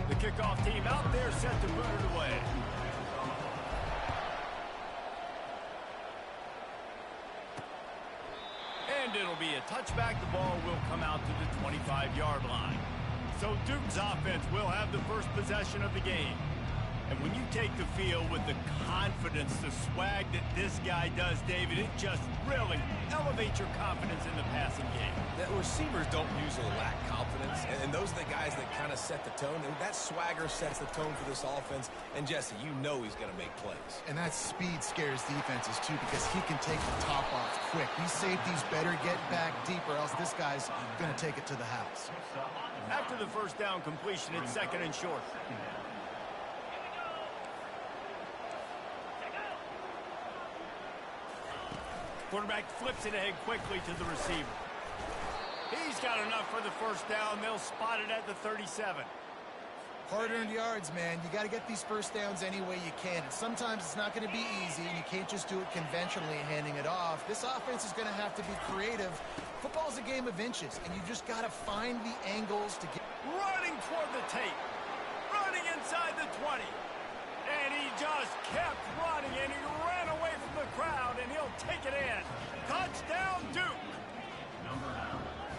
The kickoff team out there set to boot it away. And it'll be a touchback. The ball will come out to the 25-yard line. So Duke's offense will have the first possession of the game. And when you take the field with the confidence, the swag that this guy does, David, it just really elevates your confidence in the passing game. The receivers don't usually lack confidence, and those are the guys that kind of set the tone. And that swagger sets the tone for this offense. And, Jesse, you know he's going to make plays. And that speed scares defenses, too, because he can take the top off quick. These safeties better get back deep, or else this guy's going to take it to the house. After the first down completion, it's second and short. Quarterback flips it ahead quickly to the receiver. He's got enough for the first down. They'll spot it at the 37. Hard-earned yards, man. You got to get these first downs any way you can. And sometimes it's not going to be easy, and you can't just do it conventionally handing it off. This offense is going to have to be creative. Football's a game of inches, and you just got to find the angles to get... Running toward the tape. Running inside the 20. And he just kept running, and he ran away from the crowd, and he'll take it in. Touchdown, Duke.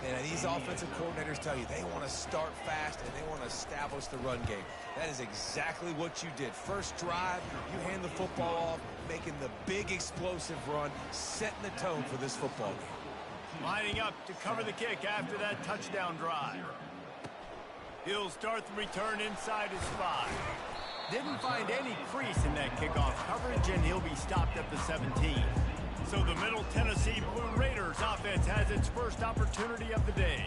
And these offensive coordinators tell you they want to start fast and they want to establish the run game. That is exactly what you did. First drive, you hand the football off, making the big explosive run, setting the tone for this football game. Lining up to cover the kick after that touchdown drive. He'll start the return inside his 5. Didn't find any crease in that kickoff coverage, and he'll be stopped at the 17. So the Middle Tennessee Blue Raiders offense has its first opportunity of the day.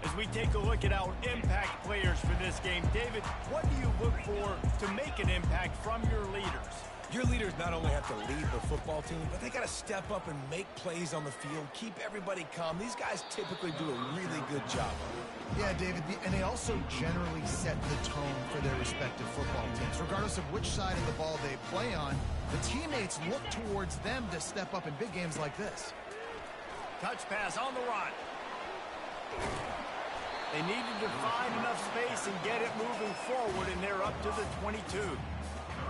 As we take a look at our impact players for this game, David, what do you look for to make an impact from your leaders? Your leaders not only have to lead the football team, but they got to step up and make plays on the field, keep everybody calm. These guys typically do a really good job of it. Yeah, David, and they also generally set the tone for their respective football teams. Regardless of which side of the ball they play on, the teammates look towards them to step up in big games like this. Touch pass on the run. They needed to find enough space and get it moving forward, and they're up to the 22.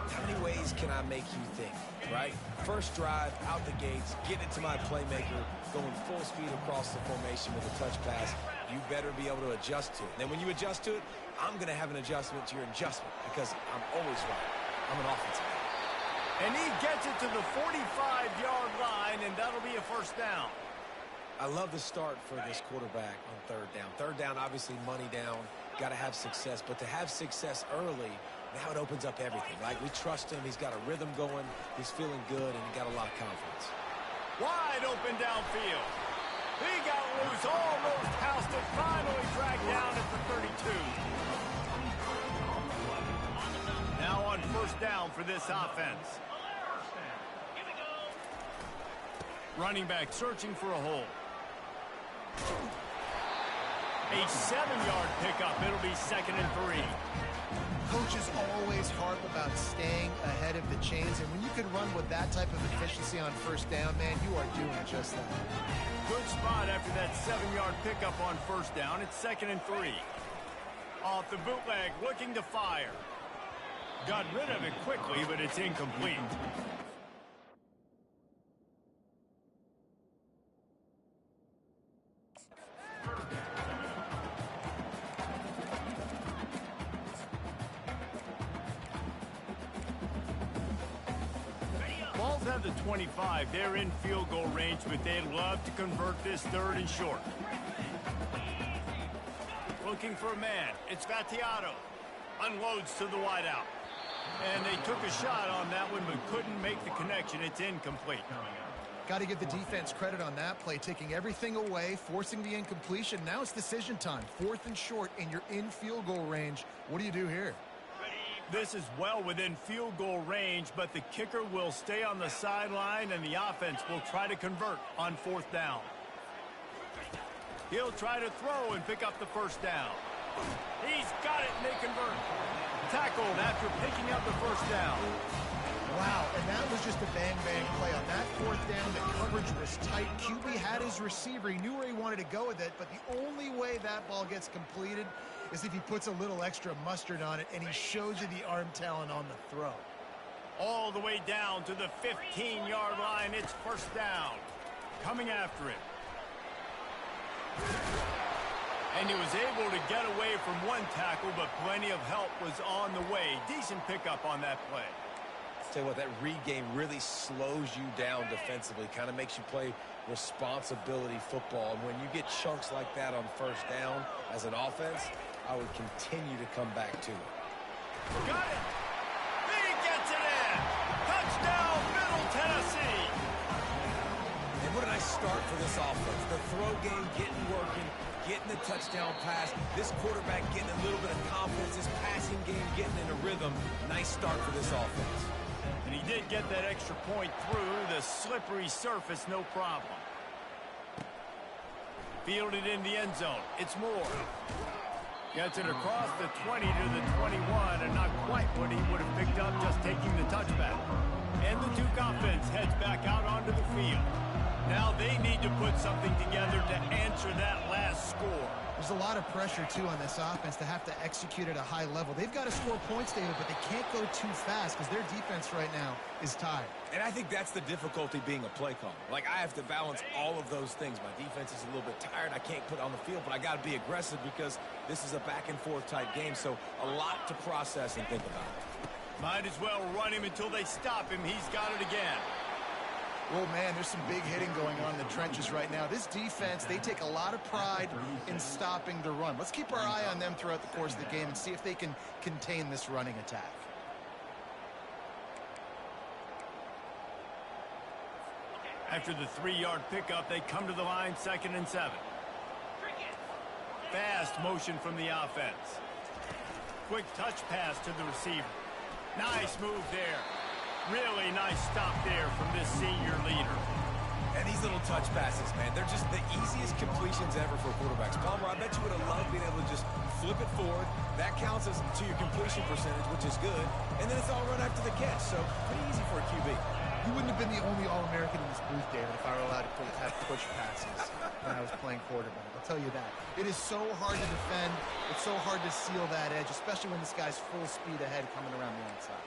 How many ways can I make you think, right? First drive, out the gates, get it to my playmaker, going full speed across the formation with a touch pass. You better be able to adjust to it. And then when you adjust to it, I'm going to have an adjustment to your adjustment because I'm always right. I'm an offensive guy. And he gets it to the 45-yard line, and that'll be a first down. I love the start for this quarterback on third down. Third down, obviously money down, got to have success. But to have success early, now it opens up everything, right? We trust him. He's got a rhythm going. He's feeling good, and he got a lot of confidence. Wide open downfield. He got loose, almost housed it, finally dragged down at the 32. Now on first down for this offense. Running back searching for a hole. A 7-yard pickup. It'll be second and 3. Coaches always harp about staying ahead of the chains, and when you can run with that type of efficiency on first down, man, you are doing just that. Good spot after that 7-yard pickup on first down. It's second and 3. Off the bootleg, looking to fire. Got rid of it quickly, but it's incomplete. Balls have the 25. They're in field goal range, but they'd love to convert this third and short. Looking for a man. It's Vattiato. Unloads to the wideout. And they took a shot on that one, but couldn't make the connection. It's incomplete. Got to give the defense credit on that play, taking everything away, forcing the incompletion. Now it's decision time. Fourth and short, and you're in field goal range. What do you do here? This is well within field goal range, but the kicker will stay on the sideline, and the offense will try to convert on fourth down. He'll try to throw and pick up the first down. He's got it, and they convert. Tackled after picking up the first down. Wow, and that was just a bang-bang play. On that fourth down, the coverage was tight. QB had his receiver. He knew where he wanted to go with it, but the only way that ball gets completed is if he puts a little extra mustard on it, and he shows you the arm talent on the throw. All the way down to the 15-yard line. It's first down. Coming after it. And he was able to get away from one tackle, but plenty of help was on the way. Decent pickup on that play. Tell you what, that read game really slows you down defensively, kind of makes you play responsibility football. And when you get chunks like that on first down as an offense, I would continue to come back to it. Got it. He gets it in. Touchdown, Middle Tennessee. And what a nice start for this offense. The throw game getting working, getting the touchdown pass. This quarterback getting a little bit of confidence. This passing game getting in a rhythm. Nice start for this offense. And he did get that extra point through the slippery surface, no problem. Fielded in the end zone. It's Moore. Gets it across the 20 to the 21, and not quite what he would have picked up just taking the touchback. And the Duke offense heads back out onto the field. Now they need to put something together to answer that last score. There's a lot of pressure, too, on this offense to have to execute at a high level. They've got to score points, David, but they can't go too fast because their defense right now is tired. And I think that's the difficulty being a play caller. Like, I have to balance all of those things. My defense is a little bit tired. I can't put on the field, but I got to be aggressive because this is a back-and-forth type game, so a lot to process and think about. Might as well run him until they stop him. He's got it again. Oh, man, there's some big hitting going on in the trenches right now. This defense, they take a lot of pride in stopping the run. Let's keep our eye on them throughout the course of the game and see if they can contain this running attack. After the 3-yard pickup, they come to the line, 2nd and 7. Fast motion from the offense. Quick touch pass to the receiver. Nice move there. Really nice stop there from this senior leader. And these little touch passes, man, they're just the easiest completions ever for quarterbacks. Palmer, I bet you would have loved being able to just flip it forward. That counts as to your completion percentage, which is good. And then it's all run after the catch, so pretty easy for a QB. You wouldn't have been the only All-American in this booth, David, if I were allowed to have push passes when I was playing quarterback. I'll tell you that. It is so hard to defend. It's so hard to seal that edge, especially when this guy's full speed ahead coming around the outside.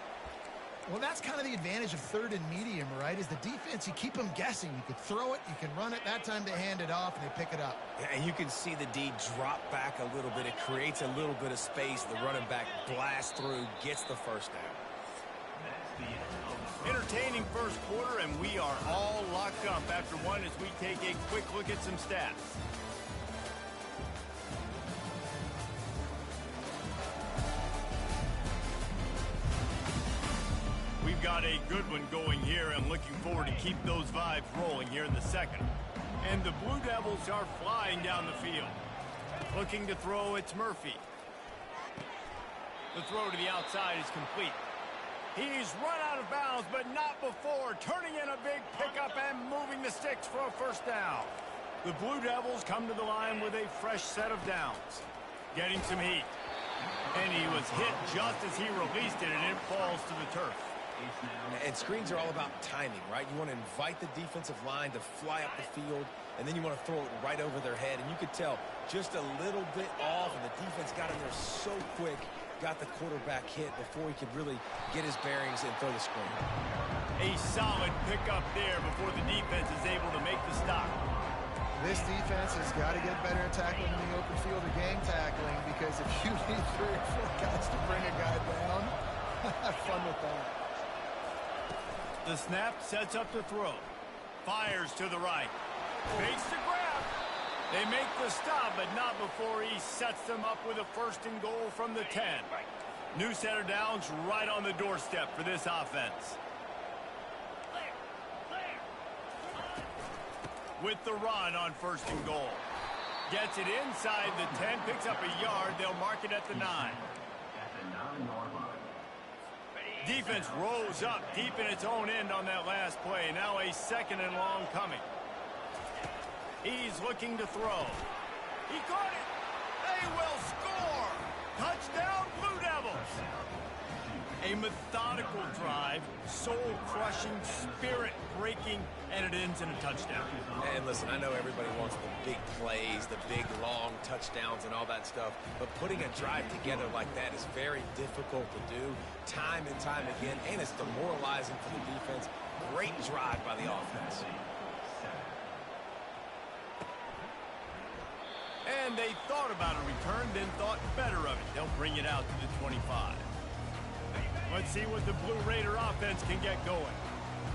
Well, that's kind of the advantage of third and medium, right? Is the defense, you keep them guessing. You can throw it, you can run it. That time they hand it off, and they pick it up. Yeah, and you can see the D drop back a little bit. It creates a little bit of space. The running back blasts through, gets the first down. Entertaining first quarter, and we are all locked up after one as we take a quick look at some stats. We've got a good one going here. I'm looking forward to keep those vibes rolling here in the second. And the Blue Devils are flying down the field. Looking to throw, it's Murphy. The throw to the outside is complete. He's run out of bounds, but not before turning in a big pickup and moving the sticks for a first down. The Blue Devils come to the line with a fresh set of downs. Getting some heat. And he was hit just as he released it, and it falls to the turf. And screens are all about timing, right? You want to invite the defensive line to fly up the field, and then you want to throw it right over their head. And you could tell just a little bit off, and the defense got in there so quick, got the quarterback hit before he could really get his bearings and throw the screen. A solid pickup there before the defense is able to make the stop. This defense has got to get better at tackling in the open field or gang tackling, because if you need 3 or 4 guys to bring a guy down, have fun with that. The snap sets up the throw. Fires to the right. Fakes the grab. They make the stop, but not before he sets them up with a 1st and goal from the 10. New set of downs right on the doorstep for this offense. With the run on 1st and goal. Gets it inside the 10, picks up a yard. They'll mark it at the 9. Defense rolls up deep in its own end on that last play. Now a 2nd and long coming. He's looking to throw. He caught it. They will score. Touchdown, Blue Devils. A A methodical drive, soul-crushing, spirit-breaking, and it ends in a touchdown. And listen, I know everybody wants the big plays, the big, long touchdowns and all that stuff, but putting a drive together like that is very difficult to do time and time again, and it's demoralizing for the defense. Great drive by the offense. And they thought about a return, then thought better of it. They'll bring it out to the 25. Let's see what the Blue Raider offense can get going.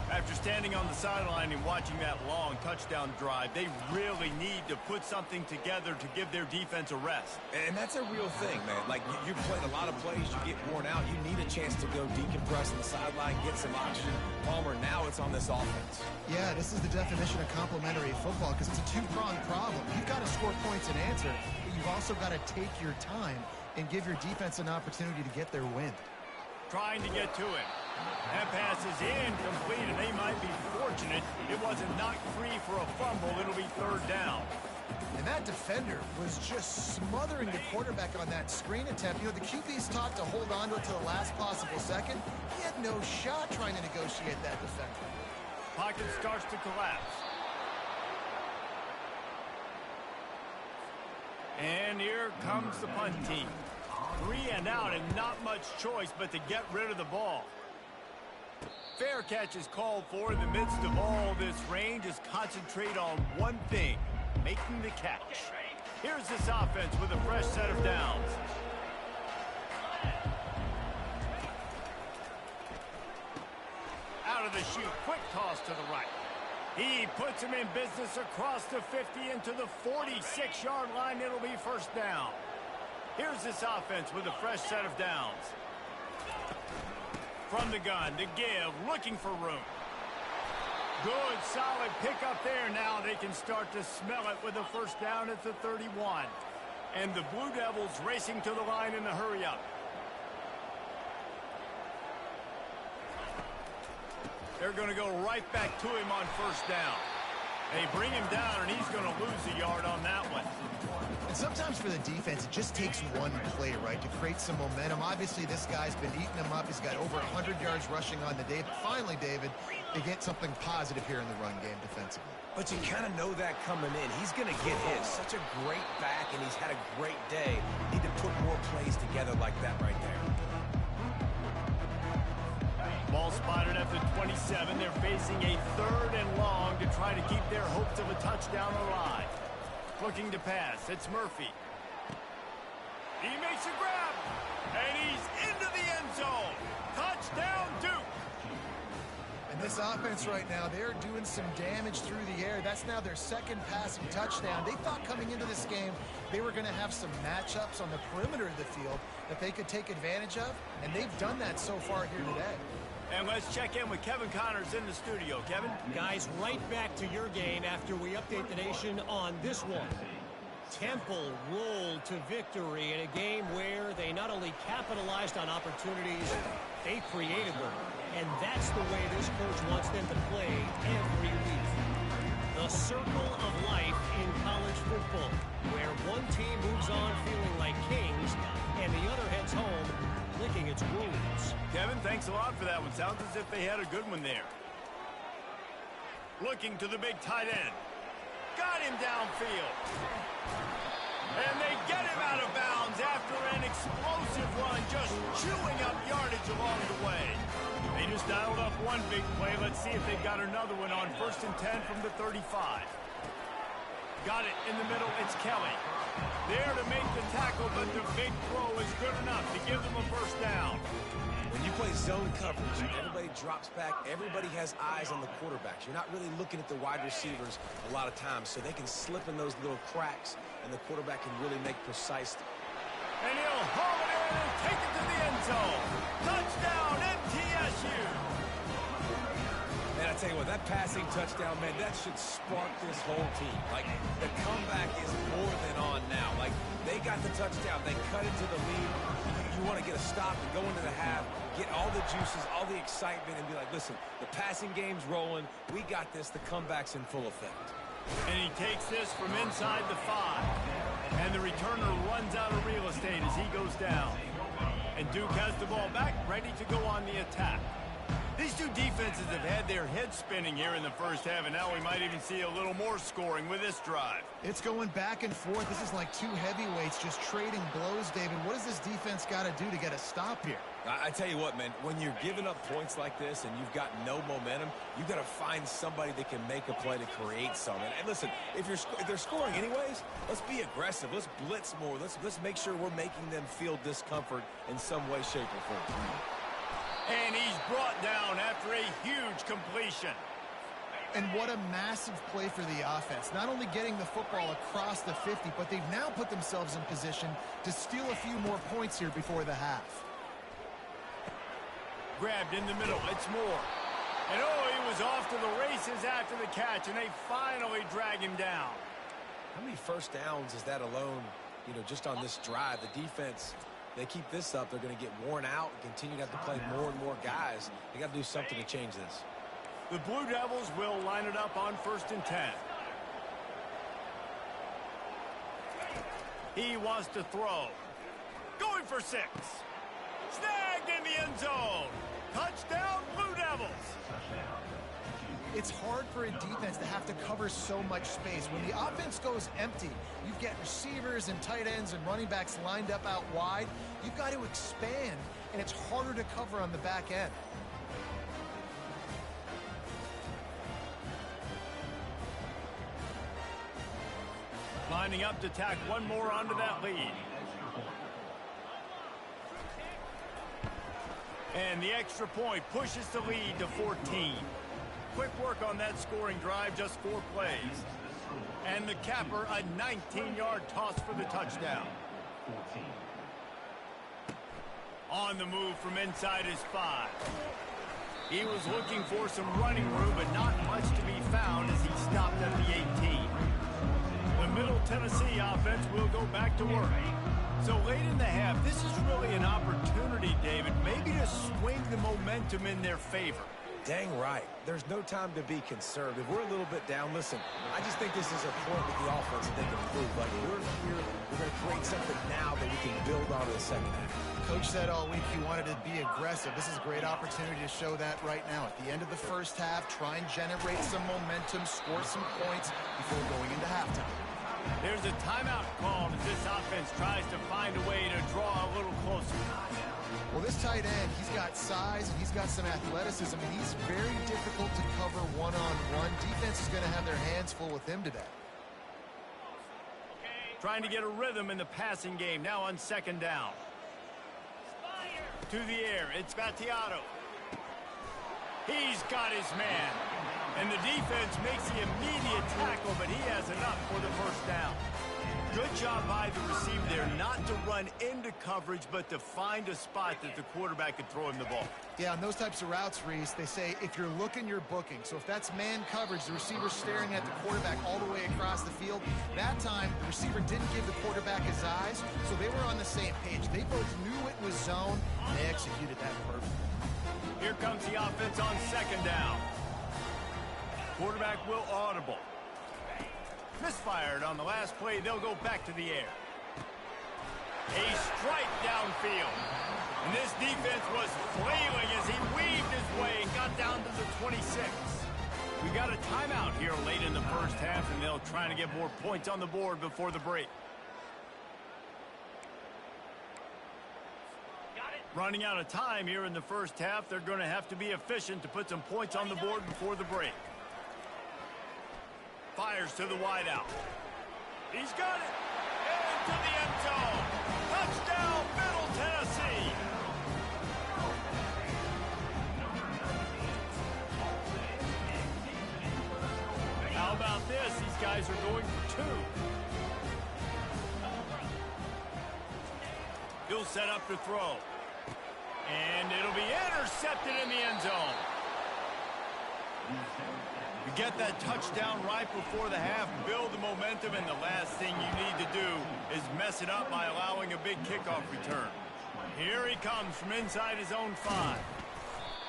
After standing on the sideline and watching that long touchdown drive, they really need to put something together to give their defense a rest. And that's a real thing, man. Like, you've played a lot of plays, you get worn out, you need a chance to go decompress on the sideline, get some oxygen. Palmer, now it's on this offense. Yeah, this is the definition of complementary football because it's a two-pronged problem. You've got to score points and answer, but you've also got to take your time and give your defense an opportunity to get their win. Trying to get to him. That pass is incomplete, and they might be fortunate it wasn't knocked free for a fumble. It'll be third down. And that defender was just smothering the quarterback on that screen attempt. You know, the QB's taught to hold on to it to the last possible second. He had no shot trying to negotiate that defender. Pocket starts to collapse. And here comes the punt team. 3 and out and not much choice but to get rid of the ball. Fair catch is called for. In the midst of all this rain, just concentrate on one thing, making the catch. Here's this offense with a fresh set of downs. Out of the chute, quick toss to the right. He puts him in business across the 50 into the 46-yard line. It'll be first down. Here's this offense with a fresh set of downs. From the gun, to give, looking for room. Good, solid pickup there. Now they can start to smell it with a first down at the 31. And the Blue Devils racing to the line in a hurry-up. They're going to go right back to him on first down. They bring him down, and he's going to lose a yard on that one. And sometimes for the defense, it just takes one play, right, to create some momentum. Obviously, this guy's been eating them up. He's got over 100 yards rushing on the day. But finally, David, they get something positive here in the run game defensively. But you kind of know that coming in. He's going to get his. Such a great back, and he's had a great day. Need to put more plays together like that right there. Ball spotted at the 27. They're facing a third and long to try to keep their hopes of a touchdown alive. Looking to pass. It's Murphy. He makes a grab. And he's into the end zone. Touchdown, Duke. And this offense right now, they're doing some damage through the air. That's now their second passing touchdown. They thought coming into this game they were going to have some matchups on the perimeter of the field that they could take advantage of, and they've done that so far here today. And let's check in with Kevin Connors in the studio. Kevin? Guys, right back to your game after we update the nation on this one. Temple rolled to victory in a game where they not only capitalized on opportunities, they created them. And that's the way this coach wants them to play every week. The circle of life in college football, where one team moves on feeling like kings and the other heads home licking its wounds. Kevin, thanks a lot for that one. Sounds as if they had a good one there. Looking to the big tight end. Got him downfield. And they get him out of bounds after an explosive run, just chewing up yardage along the way. They just dialed up one big play. Let's see if they've got another one on 1st and 10 from the 35. Got it in the middle. It's Kelly. There to make the tackle, but the big throw is good enough to give them a first down. When you play zone coverage, everybody drops back. Everybody has eyes on the quarterbacks. You're not really looking at the wide receivers a lot of times, so they can slip in those little cracks, and the quarterback can really make precise. And he'll haul it in and take it to the end zone. Touchdown, MTSU. And I tell you what, that passing touchdown, man, that should spark this whole team. Like, the comeback is more than on now. Like, they got the touchdown. They cut into the lead. You want to get a stop and go into the half, get all the juices, all the excitement, and be like, listen, the passing game's rolling. We got this. The comeback's in full effect. And he takes this from inside the 5. And the returner runs out of real estate as he goes down. And Duke has the ball back, ready to go on the attack. These two defenses have had their heads spinning here in the first half, and now we might even see a little more scoring with this drive. It's going back and forth. This is like two heavyweights just trading blows, David. What does this defense got to do to get a stop here? I tell you what, man, when you're giving up points like this and you've got no momentum, you got to find somebody that can make a play to create something. And listen, if they're scoring anyways, let's be aggressive. Let's blitz more. Let's make sure we're making them feel discomfort in some way, shape, or form. And he's brought down after a huge completion. And what a massive play for the offense. Not only getting the football across the 50, but they've now put themselves in position to steal a few more points here before the half. Grabbed in the middle. It's Moore. And oh, he was off to the races after the catch, and they finally drag him down. How many first downs is that alone, just on this drive? The defense, they keep this up, they're going to get worn out and continue to have to play more and more guys. They got to do something to change this. The Blue Devils will line it up on 1st and 10. He wants to throw. Going for 6. Snagged in the end zone. Touchdown, Blue Devils. It's hard for a defense to have to cover so much space. When the offense goes empty, you get receivers and tight ends and running backs lined up out wide. You've got to expand, and it's harder to cover on the back end. Lining up to tack one more onto that lead. And the extra point pushes the lead to 14. Quick work on that scoring drive, just 4 plays. And the capper, a 19-yard toss for the touchdown. On the move from inside his 5. He was looking for some running room, but not much to be found as he stopped at the 18. The Middle Tennessee offense will go back to work. So late in the half, this is really an opportunity, David, maybe to swing the momentum in their favor. Dang right. There's no time to be conservative. We're a little bit down. Listen, I just think this is a point with the offense that they can improve. Like, we're here, we're going to create something now that we can build on in the second half. Coach said all week he wanted to be aggressive. This is a great opportunity to show that right now. At the end of the first half, try and generate some momentum, score some points before going into halftime. There's a timeout called as this offense tries to find a way to draw a little closer. Well, this tight end, he's got size and he's got some athleticism, and he's very difficult to cover one-on-one. Defense is going to have their hands full with him today. Trying to get a rhythm in the passing game, now on 2nd down. To the air, it's Battiato. He's got his man. And the defense makes the immediate tackle, but he has enough for the 1st down. Good job by the receiver there, not to run into coverage, but to find a spot that the quarterback could throw him the ball. Yeah, on those types of routes, Reese, they say if you're looking, you're booking. So if that's man coverage, the receiver's staring at the quarterback all the way across the field. That time, the receiver didn't give the quarterback his eyes, so they were on the same page. They both knew it was zone, and they executed that perfectly. Here comes the offense on 2nd down. Quarterback will audible. Misfired on the last play. They'll go back to the air. A strike downfield. And this defense was flailing as he weaved his way and got down to the 26. We got a timeout here late in the first half, and they'll try to get more points on the board before the break. Running out of time here in the first half. They're going to have to be efficient to put some points on the board before the break. Fires to the wideout. He's got it. Into the end zone. Touchdown, Middle Tennessee. How about this? These guys are going for 2. He'll set up to throw. And it'll be intercepted in the end zone. You get that touchdown right before the half, build the momentum, and the last thing you need to do is mess it up by allowing a big kickoff return. Here he comes from inside his own 5.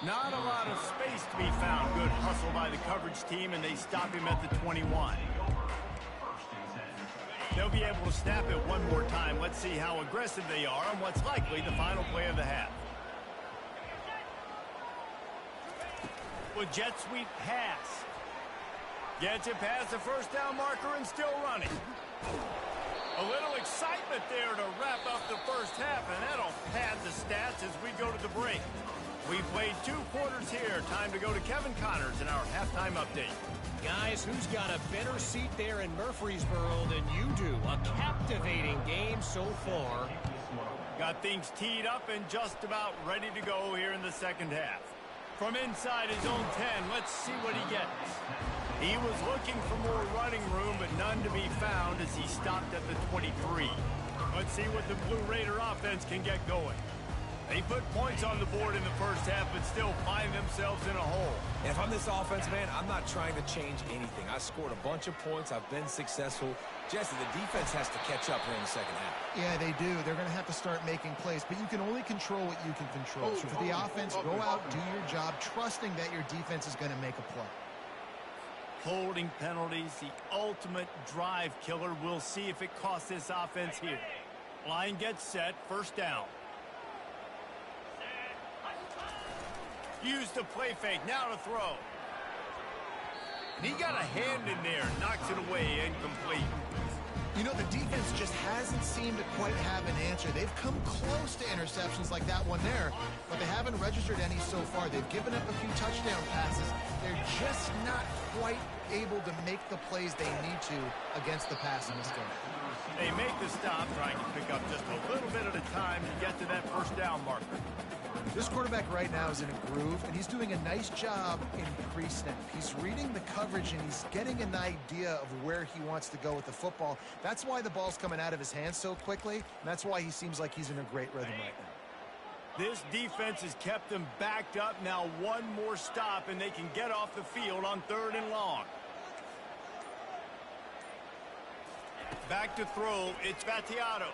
Not a lot of space to be found. Good hustle by the coverage team, and they stop him at the 21. They'll be able to snap it one more time. Let's see how aggressive they are on what's likely the final play of the half. With jet sweep pass. Gets it past the first down marker and still running. A little excitement there to wrap up the first half, and that'll pad the stats as we go to the break. We played 2 quarters here. Time to go to Kevin Connors in our halftime update. Guys, who's got a better seat there in Murfreesboro than you do? A captivating game so far. Got things teed up and just about ready to go here in the second half. From inside his own 10, let's see what he gets. He was looking for more running room, but none to be found as he stopped at the 23. Let's see what the Blue Raider offense can get going. They put points on the board in the first half, but still find themselves in a hole. And if I'm this offense, man, I'm not trying to change anything. I scored a bunch of points. I've been successful. Jesse, the defense has to catch up here in the second half. Yeah, they do. They're going to have to start making plays, but you can only control what you can control. So for the offense, go out, do your job, trusting that your defense is going to make a play. Holding penalties, the ultimate drive killer. We'll see if it costs this offense here. Line gets set, first down. Use the play fake, now to throw. And he got a hand in there, knocks it away, incomplete. You know, the defense just hasn't seemed to quite have an answer. They've come close to interceptions like that one there, but they haven't registered any so far. They've given up a few touchdown passes. They're just not quite able to make the plays they need to against the pass in this game. They make the stop, trying to pick up just a little bit at a time to get to that first down marker. This quarterback right now is in a groove, and he's doing a nice job in pre-snap. He's reading the coverage, and he's getting an idea of where he wants to go with the football. That's why the ball's coming out of his hands so quickly, and that's why he seems like he's in a great rhythm right now. This defense has kept them backed up. Now one more stop, and they can get off the field on 3rd and long. Back to throw. It's Vattiato.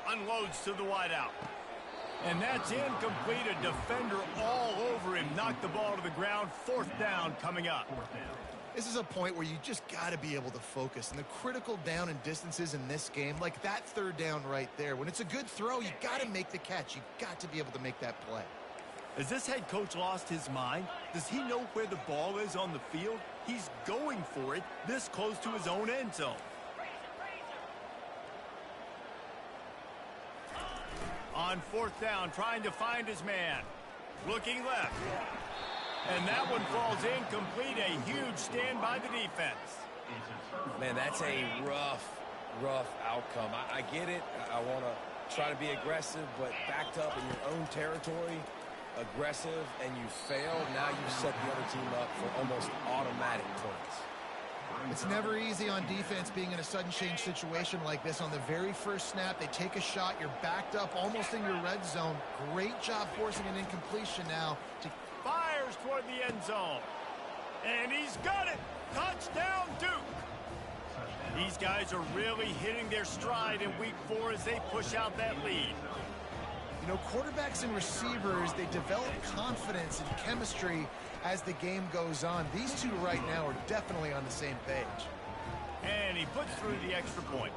Unloads to the wideout. And that's incomplete. A defender all over him. Knocked the ball to the ground. 4th down coming up. This is a point where you just got to be able to focus. And the critical down and distances in this game, like that 3rd down right there, when it's a good throw, you got to make the catch. You got to be able to make that play. Has this head coach lost his mind? Does he know where the ball is on the field? He's going for it this close to his own end zone. On 4th down, trying to find his man. Looking left. And that one falls incomplete. A huge stand by the defense. Man, that's a rough outcome. I get it. I want to try to be aggressive, but backed up in your own territory, aggressive, and you fail. Now you've set the other team up for almost automatic points. It's never easy on defense being in a sudden change situation like this. On the very first snap, they take a shot. You're backed up almost in your red zone. Great job forcing an incompletion now. Fires toward the end zone. And he's got it. Touchdown, Duke. These guys are really hitting their stride in week 4 as they push out that lead. You know, quarterbacks and receivers, they develop confidence and chemistry as the game goes on. These two right now are definitely on the same page. And he puts through the extra point.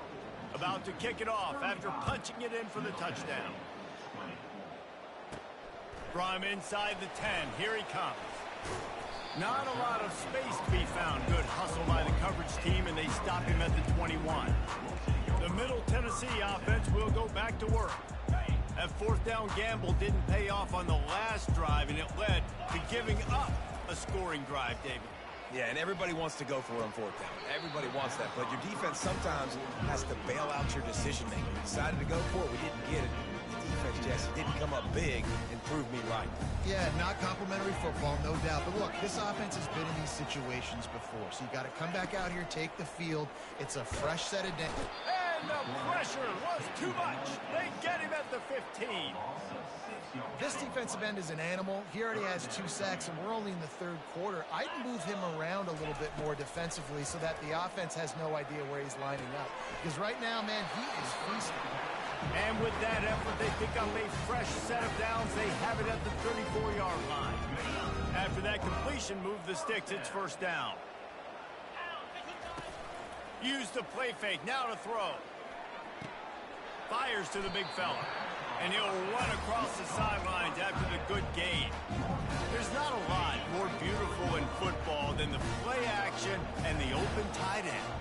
About to kick it off after punching it in for the touchdown. From inside the 10, here he comes. Not a lot of space to be found. Good hustle by the coverage team, and they stop him at the 21. The Middle Tennessee offense will go back to work. That 4th down gamble didn't pay off on the last drive, and it led to giving up a scoring drive, David. Yeah, and everybody wants to go for it on 4th down. Everybody wants that, but your defense sometimes has to bail out your decision-making. We decided to go for it. We didn't get it. The defense, Jesse, didn't come up big and prove me right. Yeah, not complimentary football, no doubt. But look, this offense has been in these situations before, so you got to come back out here, take the field. It's a fresh set of days. And the pressure was too much. They get him at the 15. This defensive end is an animal. He already has 2 sacks, and we're only in the 3rd quarter. I'd move him around a little bit more defensively so that the offense has no idea where he's lining up. Because right now, man, he is feasting. And with that effort, they pick up a fresh set of downs. They have it at the 34-yard line. After that completion, move the sticks. It's 1st down. Use the play fake. Now to throw. Fires to the big fella. And he'll run across the sidelines after the good gain. There's not a lot more beautiful in football than the play action and the open tight end.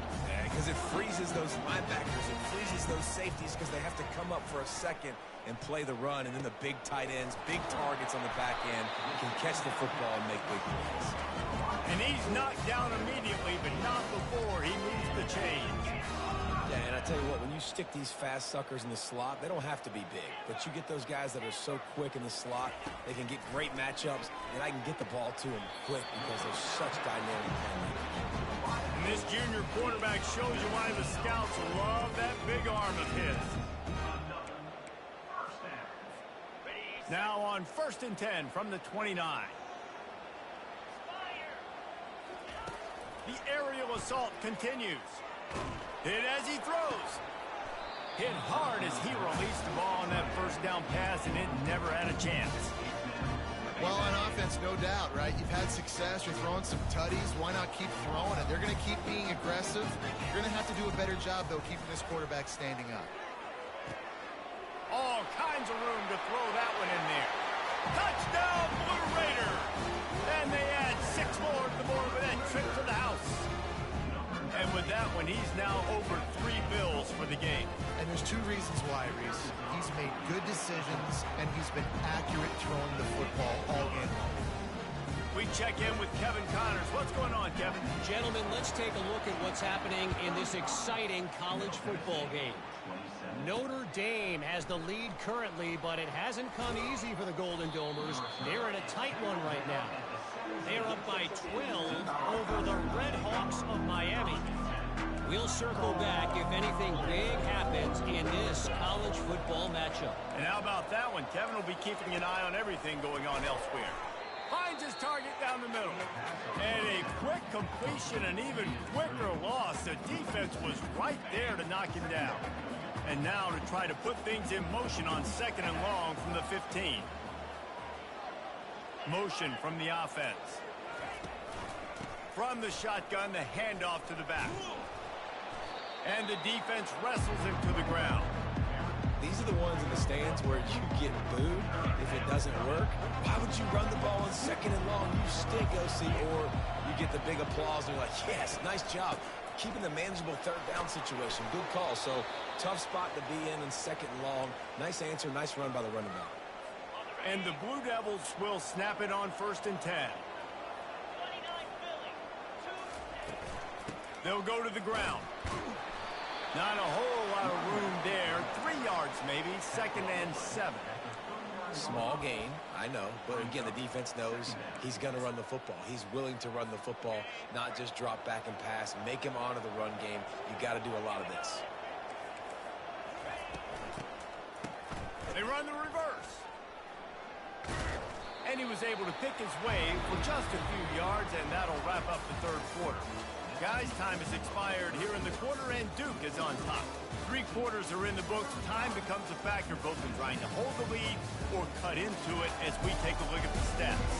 Because it freezes those linebackers. It freezes those safeties because they have to come up for a second and play the run. And then the big tight ends, big targets on the back end can catch the football and make big plays. And he's knocked down immediately, but not before he moves the chains. Yeah, and I tell you what, when you stick these fast suckers in the slot, they don't have to be big. But you get those guys that are so quick in the slot, they can get great matchups, and I can get the ball to them quick because they're such dynamic playmakers. And this junior quarterback shows you why the scouts love that big arm of his. Now on 1st and 10 from the 29. The aerial assault continues. Hit as he throws. Hit hard as he released the ball on that first down pass, and it never had a chance. Well, on offense, no doubt, right? You've had success. You're throwing some tutties. Why not keep throwing it? They're going to keep being aggressive. You're going to have to do a better job, though, keeping this quarterback standing up. All kinds of room to throw that one in there. Touchdown, Blue Raiders! And they add 6 more to the board with that trip to the house. And with that one, he's now over 3 bills for the game. And there's 2 reasons why, Reese. He's made good decisions, and he's been accurate throwing the football all game long. We check in with Kevin Connors. What's going on, Kevin? Gentlemen, let's take a look at what's happening in this exciting college football game. Notre Dame has the lead currently, but it hasn't come easy for the Golden Domers. They're in a tight one right now. They're up by 12 over the Red Hawks of Miami. We'll circle back if anything big happens in this college football matchup. And how about that one? Kevin will be keeping an eye on everything going on elsewhere. Finds his target down the middle. And a quick completion, an even quicker loss. The defense was right there to knock him down. And now to try to put things in motion on 2nd and long from the 15. Motion from the offense. From the shotgun, the handoff to the back. And the defense wrestles him to the ground. These are the ones in the stands where you get booed if it doesn't work. Why would you run the ball on 2nd and long? You stink, OC. Or you get the big applause and you're like, yes, nice job. Keeping the manageable 3rd down situation. Good call. So tough spot to be in 2nd and long. Nice answer, nice run by the running back. And the Blue Devils will snap it on 1st and 10. They'll go to the ground. Not a whole lot of room there. 3 yards maybe. 2nd and 7. Small gain, I know. But again, the defense knows he's going to run the football. He's willing to run the football, not just drop back and pass. Make him honor the run game. You got to do a lot of this. They run the reverse. And he was able to pick his way for just a few yards, and that'll wrap up the 3rd quarter. Guys, time has expired here in the quarter, and Duke is on top. 3 quarters are in the books. Time becomes a factor both in trying to hold the lead or cut into it as we take a look at the stats.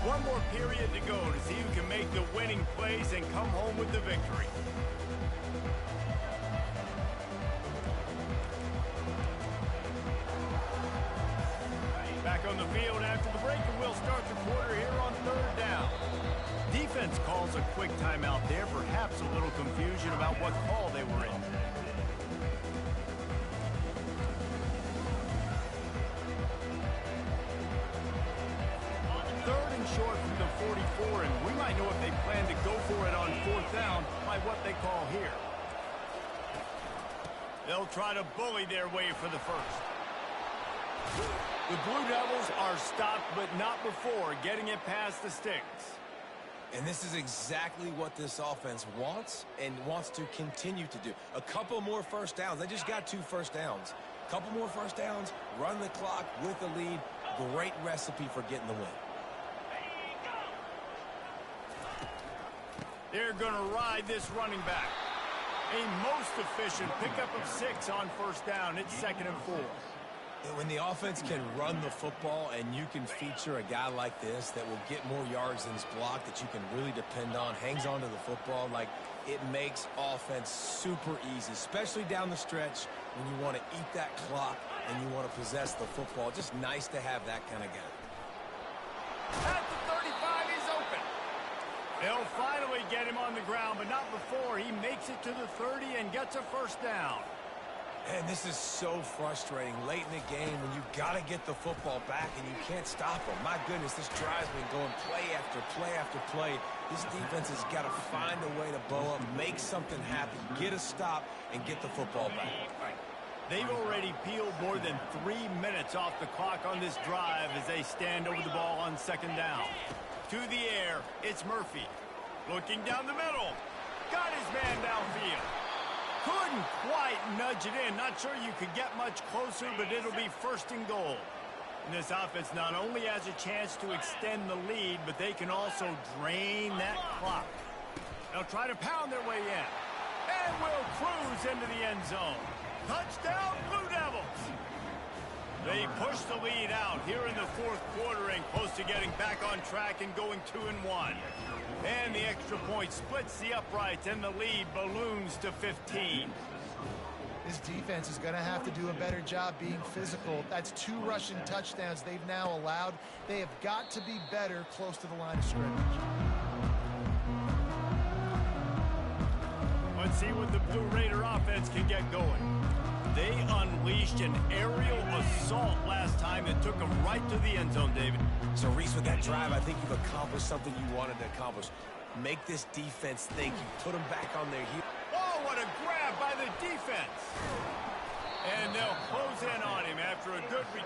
1 more period to go to see who can make the winning plays and come home with the victory. Back on the field after the break, and we'll start the quarter here on 3rd down. Defense calls a quick timeout there, perhaps a little confusion about what call they were in. Third and short from the 44, and we might know if they plan to go for it on 4th down by what they call here. They'll try to bully their way for the 1st. The Blue Devils are stopped, but not before getting it past the sticks. And this is exactly what this offense wants and wants to continue to do. A couple more 1st downs. They just got 2 1st downs. A couple more 1st downs, run the clock with the lead. Great recipe for getting the win. They're going to ride this running back. A most efficient pickup of 6 on 1st down. It's 2nd and 4. When the offense can run the football and you can feature a guy like this that will get more yards than his block, that you can really depend on, hangs on to the football, like, it makes offense super easy, especially down the stretch when you want to eat that clock and you want to possess the football. Just nice to have that kind of guy. At the 35, he's open. They'll finally get him on the ground, but not before he makes it to the 30 and gets a first down. And this is so frustrating late in the game when you got to get the football back and you can't stop them. My goodness, this drive's been going play after play after play. This defense has got to find a way to bow up, make something happen, get a stop, and get the football back. They've already peeled more than 3 minutes off the clock on this drive as they stand over the ball on second down. To the air, it's Murphy. Looking down the middle. Got his man downfield. Couldn't quite nudge it in. Not sure you could get much closer, but it'll be first and goal. And this offense not only has a chance to extend the lead, but they can also drain that clock. They'll try to pound their way in. And will cruise into the end zone. Touchdown, Blue Devils! They push the lead out here in the fourth quarter and close to getting back on track and going 2-1. And the extra point splits the uprights and the lead balloons to 15. This defense is going to have to do a better job being physical. That's 2 rushing touchdowns they've now allowed. They have got to be better close to the line of scrimmage. Let's see what the Blue Raider offense can get going. They unleashed an aerial assault last time that took them right to the end zone, David. So, Reese, with that drive, I think you've accomplished something you wanted to accomplish. Make this defense think. You put them back on their heels. Oh, what a grab by the defense. And they'll close in on him after a good return.